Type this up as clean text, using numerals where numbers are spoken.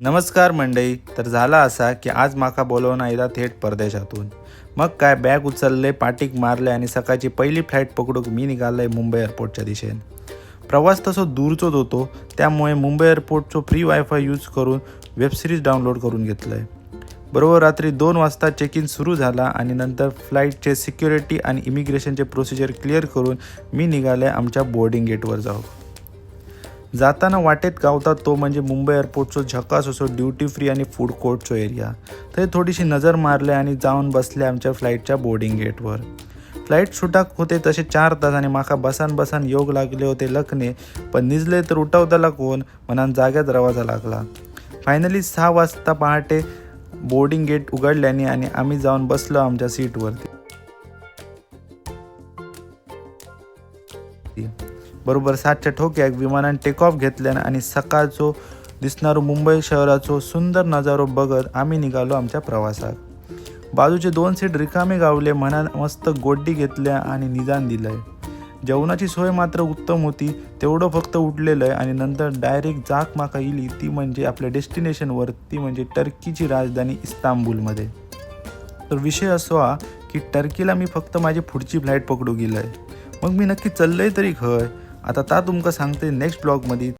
नमस्कार मंडळी. तर झाला असा की आज माका बोलवून आयला थेट परदेशातून. मग काय बॅग उचलले, पाटीक मारले आणि सकाळची पहिली फ्लाईट पकडून मी निघालोय मुंबई एअरपोर्टच्या दिशेने. प्रवास तसो दूरचोच होतो, त्यामुळे मुंबई एअरपोर्टचो फ्री वायफाय यूज करून वेबसिरीज डाउनलोड करून घेतलंय. बरोबर रात्री 2 वाजता चेक इन सुरू झाला आणि नंतर फ्लाईटचे सिक्युरिटी आणि इमिग्रेशनचे प्रोसिजर क्लिअर करून मी निघाले आमच्या बोर्डिंग गेटवर जाऊ. जाताना वाटेत गावता तो म्हणजे मुंबई एअरपोर्टचो झकास असो ड्युटी फ्री आणि फूड कोर्टचो एरिया. थंय थोडीशी नजर मारले आणि जाऊन बसले आमच्या फ्लाईटच्या बोर्डिंग गेटवर. फ्लाईट सुटाक होते तसे 4 तास आणि माका बसान बसान योग लागले होते लखने, पण निजले तर उठवताला कोण मनान जाग्यात रवाचा लागला. फायनली 6 वाजता पहाटे बोर्डिंग गेट उघडल्याने आणि आम्ही जाऊन बसलो आमच्या सीटवरती. बरोबर 7च्या ठोक्याक विमानान टेक ऑफ घेतल्यान आणि सकाळचो दिसणारो मुंबई शहराचो सुंदर नजारो बघत आम्ही निघालो आमच्या प्रवासाक. बाजूचे 2 सीट रिकामे गावले, मनान मस्त गोड्डी घेतल्या आणि निदान दिलंय. जेवणाची सोय मात्र उत्तम होती. तेवढं फक्त उठलेलं आणि नंतर डायरेक्ट जाक माका इली ती म्हणजे आपल्या डेस्टिनेशनवर, ती म्हणजे टर्कीची राजधानी इस्तांबूलमध्ये. तर विषय असो हा की टर्कीला मी फक्त माझी पुढची फ्लाईट पकडू गेलंय. मग मी नक्की चाललंय तरी खंय आता ता तुमका सांगते नेक्स्ट ब्लॉगमध्ये.